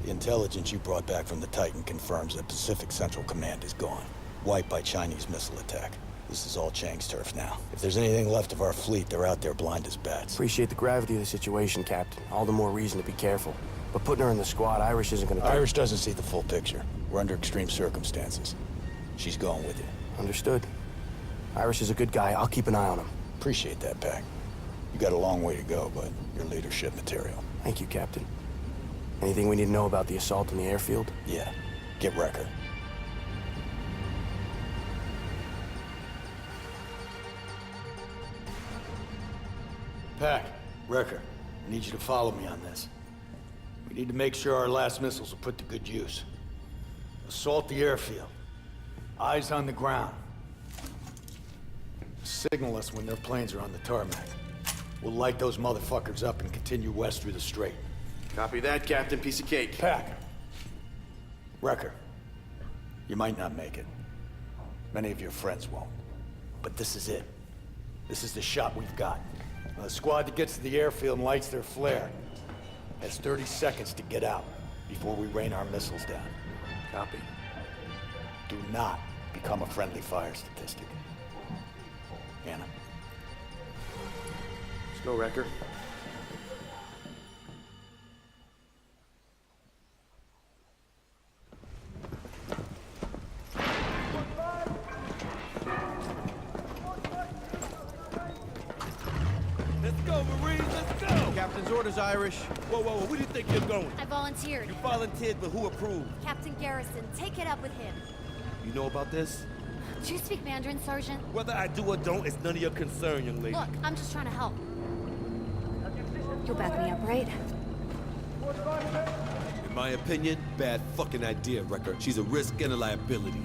The intelligence you brought back from the Titan confirms that Pacific Central Command is gone. Wiped by Chinese missile attack. This is all Chang's turf now. If there's anything left of our fleet, they're out there blind as bats. Appreciate the gravity of the situation, Captain. All the more reason to be careful. But putting her in the squad, Irish isn't gonna... Irish doesn't see the full picture. We're under extreme circumstances. She's going with you. Understood. Irish is a good guy. I'll keep an eye on him. Appreciate that, Pac. You got a long way to go, but you're leadership material. Thank you, Captain. Anything we need to know about the assault on the airfield? Yeah. Get Wrecker. Pac, Wrecker, I need you to follow me on this. We need to make sure our last missiles are put to good use. Assault the airfield. Eyes on the ground. Signal us when their planes are on the tarmac. We'll light those motherfuckers up and continue west through the strait. Copy that, Captain. Piece of cake. Pac. Wrecker. You might not make it. Many of your friends won't. But this is it. This is the shot we've got. Now, the squad that gets to the airfield and lights their flare has 30 seconds to get out before we rain our missiles down. Copy. Do not become a friendly fire statistic. Anna. Let's go, Wrecker. Let's go, Marines, let's go! Captain's orders, Irish. Whoa, whoa, whoa, where do you think you're going? I volunteered. You volunteered, but who approved? Captain Garrison, take it up with him. You know about this? Do you speak Mandarin, Sergeant? Whether I do or don't, it's none of your concern, young lady. Look, I'm just trying to help. You'll back me up, right? In my opinion, bad fucking idea, Wrecker. She's a risk and a liability.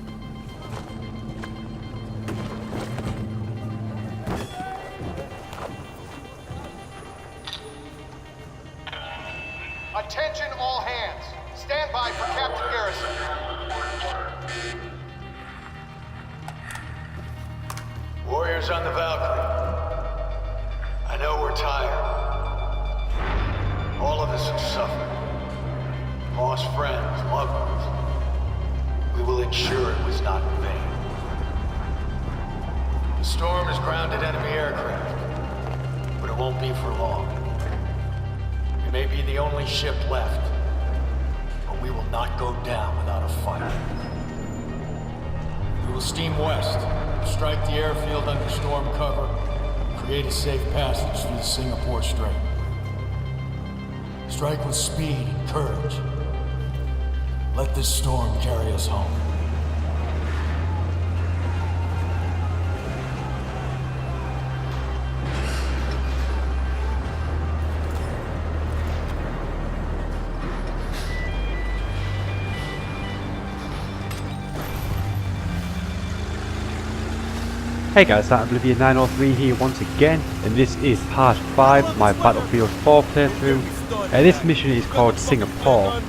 Attention all hands. Stand by for Captain Garrison. Warriors on the Valkyrie. I know we're tired. All of us have suffered. Lost friends, loved ones. We will ensure it was not in vain. The storm has grounded enemy aircraft, but it won't be for long. We may be the only ship left, but we will not go down without a fight. We will steam west, strike the airfield under storm cover, create a safe passage through the Singapore Strait. Strike with speed and courage. Let this storm carry us home. Hey guys, Oblivion 903 here once again, and this is part 5 of my Battlefield 4 playthrough. This mission is called Singapore.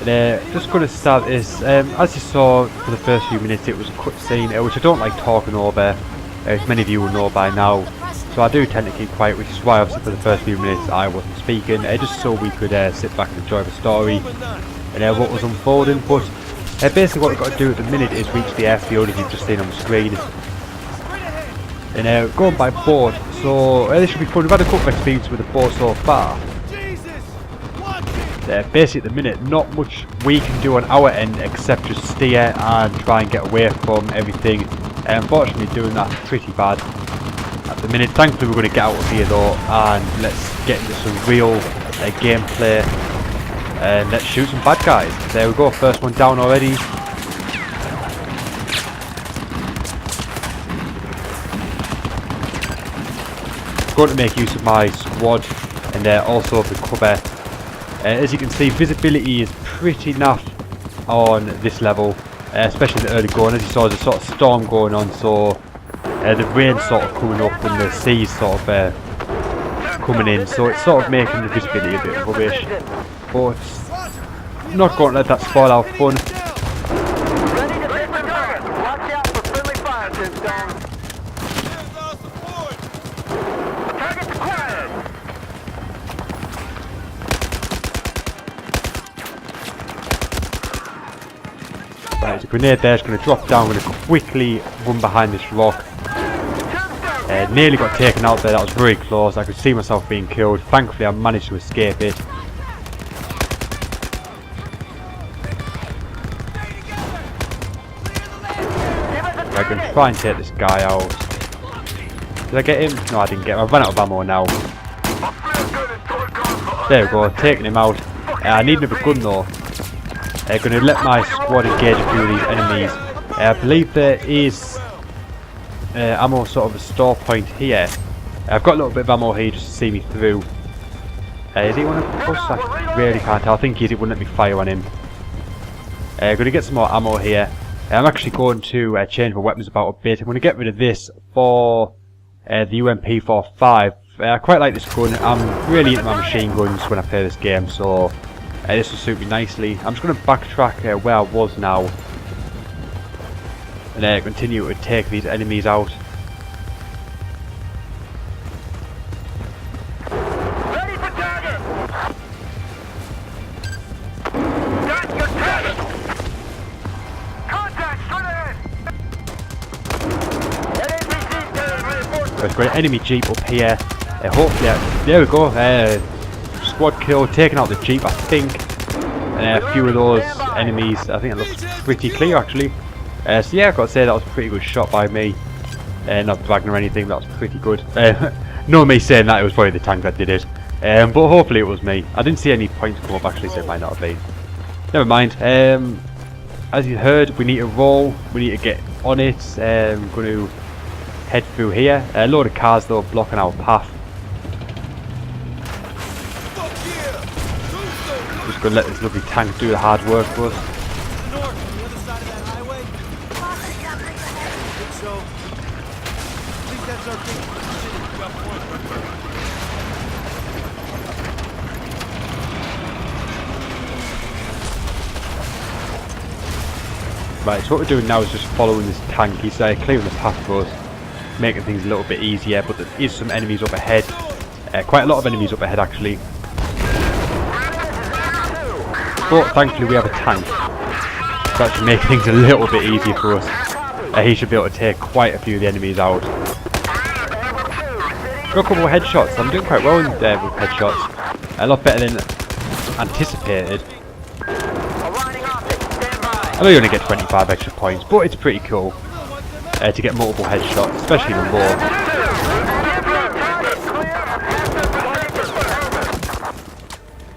And just going to start this, as you saw for the first few minutes, it was a cutscene, which I don't like talking over, as many of you will know by now. So I do tend to keep quiet, which is why obviously for the first few minutes I wasn't speaking, just so we could sit back and enjoy the story and what was unfolding. But basically what we've got to do at the minute is reach the airfield, as you've just seen on the screen. And going by boat, so this should be fun. We've had a couple of experiences with the boat so far. Basically at the minute, not much we can do on our end except just steer and try and get away from everything. Unfortunately doing that pretty bad at the minute. Thankfully we're going to get out of here though, and let's get into some real gameplay. And let's shoot some bad guys. There we go, first one down already. Going to make use of my squad and also the cover. As you can see, visibility is pretty naff on this level, especially in the early going. As you saw, there's a sort of storm going on, so the rain's sort of coming up and the sea's sort of coming in, so it's sort of making the visibility a bit rubbish. But not going to let that spoil our fun. There's a grenade there, it's going to drop down, I'm going to quickly run behind this rock. Nearly got taken out there, that was very close, I could see myself being killed. Thankfully I managed to escape it. I can try and take this guy out. Did I get him? No, I didn't get him. I've run out of ammo now. There we go, taking him out. I need another gun though. I'm going to let my squad engage a few of these enemies. I believe there is ammo sort of a store point here. I've got a little bit of ammo here just to see me through. Is he one of us? I really can't tell. I think he is. It wouldn't let me fire on him. Going to get some more ammo here. I'm actually going to change my weapons about a bit. I'm going to get rid of this for the UMP45. I quite like this gun. I'm really into my machine guns when I play this game, so this will suit me nicely. I'm just going to backtrack where I was now and continue to take these enemies out. Ready for target! Got your target! Contact straight ahead! We've got an enemy jeep up here. Hopefully, there we go. Squad kill, taking out the jeep, I think. And a few of those enemies. I think it looks pretty clear actually. So yeah, I've got to say that was a pretty good shot by me. Not bragging or anything, that was pretty good. No me saying that, it was probably the tank that did it. But hopefully it was me. I didn't see any points come up actually, so it might not have been. Never mind. As you heard, we need to roll. We need to get on it. I'm going to head through here. A load of cars though blocking our path. Just going to let this lovely tank do the hard work for us. Right, so what we're doing now is just following this tank. He's clearing the path for us, making things a little bit easier, but there is some enemies up ahead. Quite a lot of enemies up ahead actually. But thankfully we have a tank, so that should make things a little bit easier for us. He should be able to take quite a few of the enemies out. Got a couple of headshots. I'm doing quite well with headshots. A lot better than anticipated. I know you only get 25 extra points, but it's pretty cool to get multiple headshots, especially in the war.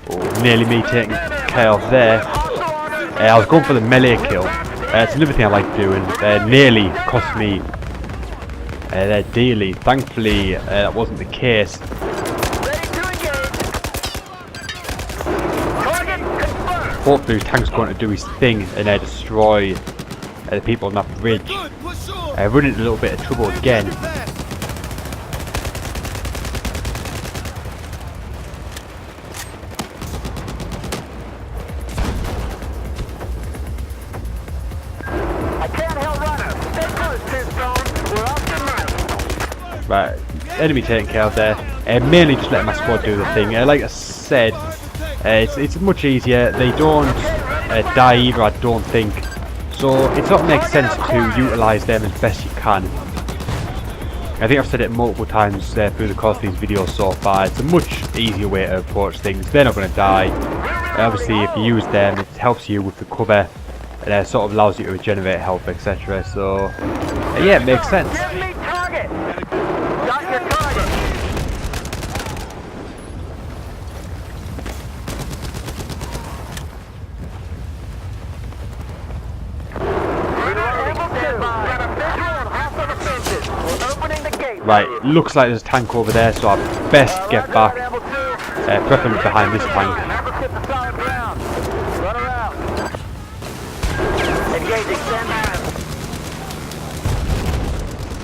Oh, nearly me taking care of there. I was going for the melee kill. It's another thing I like doing. Nearly cost me there dearly. Thankfully, that wasn't the case. Hopefully, the tank's going to do his thing and destroy the people on that bridge. Running into a little bit of trouble again. Right, enemy taken care of there. Mainly just letting my squad do the thing. Like I said, it's much easier. They don't die either, I don't think. So it sort of makes sense to utilise them as best you can. I think I've said it multiple times through the course of these videos so far. It's a much easier way to approach things. They're not going to die. Obviously, if you use them, it helps you with the cover. And sort of allows you to regenerate health, etc. So yeah, it makes sense. Right, looks like there's a tank over there, so I best get back, preferably behind this tank.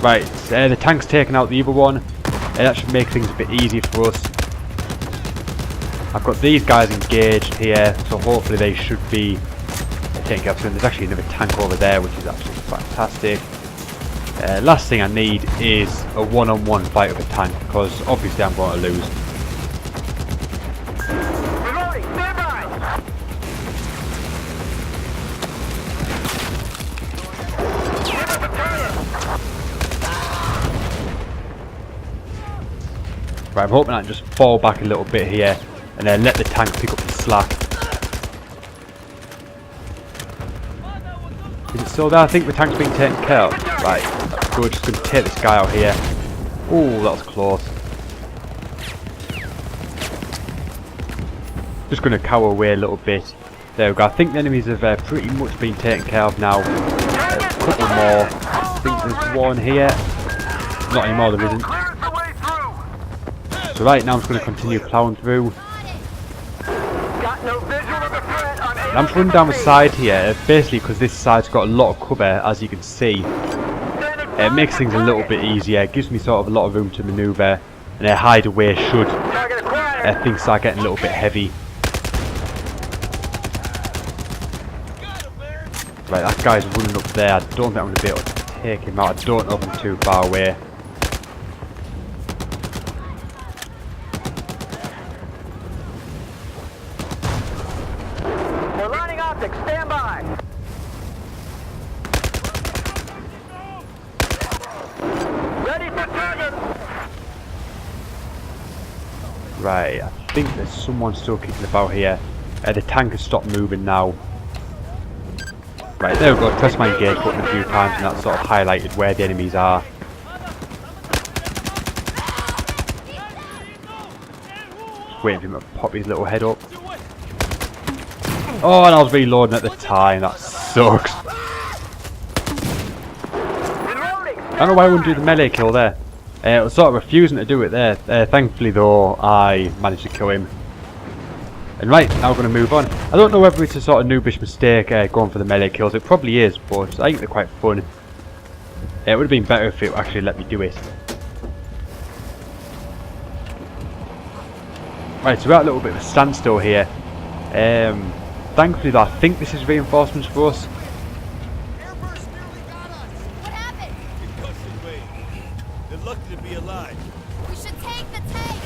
Right, the tank's taken out the other one. That should make things a bit easier for us. I've got these guys engaged here, so hopefully they should be taken care of soon. There's actually another tank over there, which is absolutely fantastic. Last thing I need is a one-on-one fight with a tank, because obviously I'm going to lose. Right, I'm hoping I can just fall back a little bit here and then let the tank pick up the slack. Is it still there? I think the tank's being taken care of. Right, that's good. Just going to take this guy out here. Oh, that was close. Just going to cower away a little bit. There we go. I think the enemies have pretty much been taken care of now. A couple more. I think there's one here. Not anymore, there isn't. So right now I'm just going to continue ploughing through. I'm just running down the side here, basically because this side's got a lot of cover, as you can see. It makes things a little bit easier, it gives me sort of a lot of room to manoeuvre, and hide away should things start getting a little bit heavy. Right, that guy's running up there. I don't think I'm going to be able to take him out. I don't know if I'm too far away. We're lining optics. Stand by. Ready for target. Right, I think there's someone still kicking about here. The tank has stopped moving now. Right, there we go. Press my engage button a few times and that sort of highlighted where the enemies are. Waiting for him to pop his little head up. Oh, and I was reloading at the time. That sucks. I don't know why I wouldn't do the melee kill there. I was sort of refusing to do it there. Thankfully though, I managed to kill him. And right, now we're going to move on. I don't know whether it's a sort of noobish mistake going for the melee kills. It probably is, but I think they're quite fun. It would have been better if it actually let me do it. Right, so we're at a little bit of a standstill here. Thankfully though, I think this is reinforcements for us. What happened? Concussion wave. They're lucky to be alive. We should take the tank.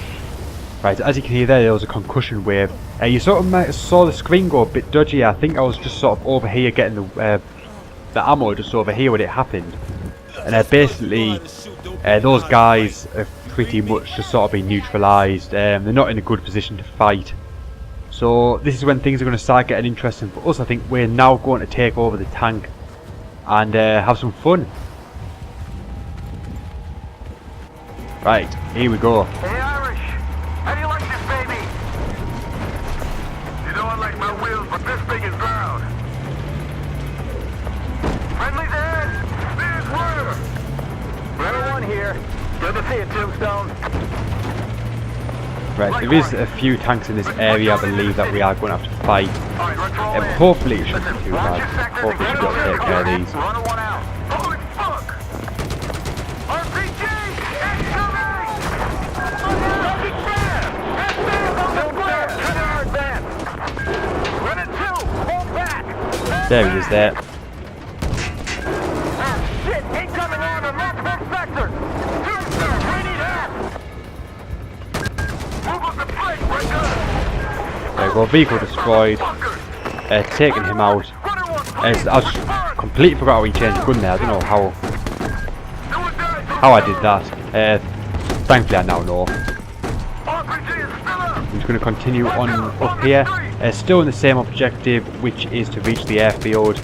Right, as you can hear there was a concussion wave. You sort of saw the screen go a bit dodgy. I think I was just sort of over here getting the ammo just over here when it happened. And basically, those guys have pretty much just sort of been neutralised. They're not in a good position to fight. So this is when things are going to start getting interesting for us. I think we're now going to take over the tank and have some fun. Right, here we go. Hey, Irish. How do you like this, baby? You know I like my wheels, but this thing is proud. Friendly's ahead. There's where. Level 1 here. Good to see you, Tombstone. Right, there is a few tanks in this area, I believe, that we are going to have to fight. Hopefully it shouldn't be too bad. Hopefully we should be able to take care of these. Run one out. Holy fuck! RPG! Incoming! Run it 2! Hold back! There he is there. Shit! Incoming on the multiple sectors! Tombstone, we need help! Move up the plate, right there! There we go, vehicle destroyed. Taking him out. I just completely forgot how he changed the gun there. I don't know how I did that. Thankfully I now know. I'm just going to continue on up here. Still in the same objective, which is to reach the airfield.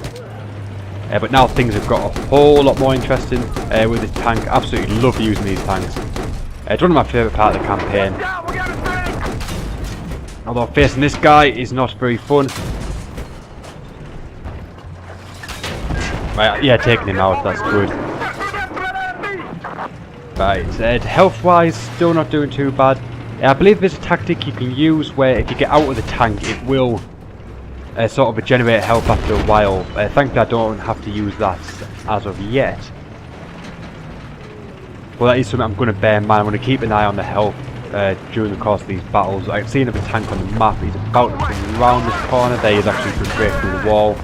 But now things have got a whole lot more interesting with this tank. Absolutely love using these tanks. It's one of my favourite parts of the campaign. Although facing this guy is not very fun. Right, yeah, taking him out, that's good. Right, health-wise, still not doing too bad. I believe there's a tactic you can use where if you get out of the tank, it will sort of regenerate health after a while. Thankfully I don't have to use that as of yet. Well, that is something I'm going to bear in mind. I'm going to keep an eye on the health during the course of these battles. I've seen another tank on the map. He's about to come around this corner. There he is, actually just straight through the wall.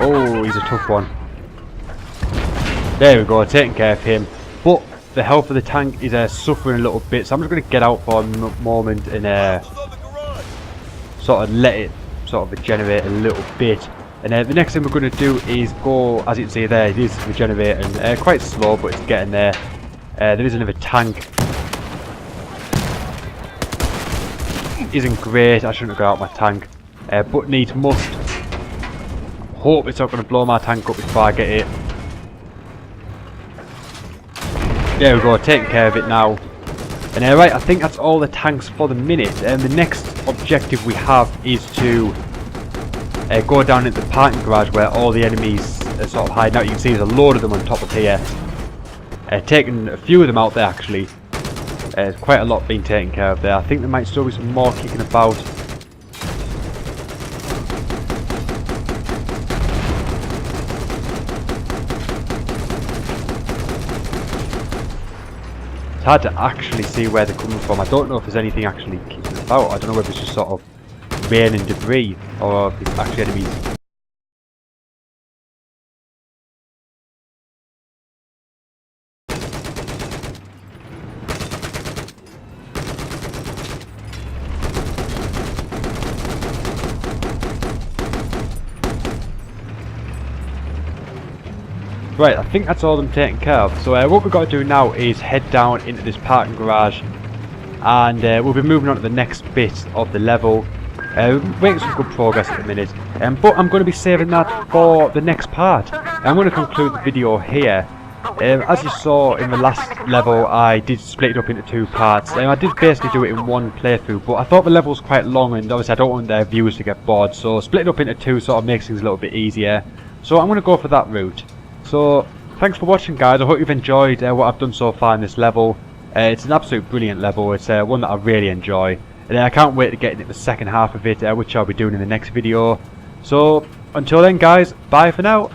Oh, he's a tough one. There we go, taking care of him. But the health of the tank is suffering a little bit, so I'm just going to get out for a moment and sort of let it sort of regenerate a little bit. And the next thing we're going to do is go, as you can see there, it is regenerating, quite slow, but it's getting there. There is another tank. Isn't great, I shouldn't have got out my tank, but needs must. Hope it's not going to blow my tank up before I get it. There we go, taking care of it now. And right, I think that's all the tanks for the minute. And the next objective we have is to go down into the parking garage where all the enemies are sort of hiding out. You can see there's a load of them on top of here. Taking a few of them out there actually. There's quite a lot being taken care of there. I think there might still be some more kicking about. It's hard to actually see where they're coming from. I don't know if there's anything actually kicking about. I don't know whether it's just sort of rain and debris or if it's actually enemies. Right, I think that's all them taken care of. So what we've got to do now is head down into this parking garage, and we'll be moving on to the next bit of the level. We're making some good progress at the minute, but I'm going to be saving that for the next part. I'm going to conclude the video here. As you saw in the last level, I did split it up into 2 parts. I did basically do it in 1 playthrough, but I thought the level was quite long, and obviously I don't want their viewers to get bored, so split it up into 2 sort of makes things a little bit easier. So I'm going to go for that route. So, thanks for watching guys, I hope you've enjoyed what I've done so far in this level. It's an absolute brilliant level, it's one that I really enjoy. And I can't wait to get into the second half of it, which I'll be doing in the next video. So, until then guys, bye for now.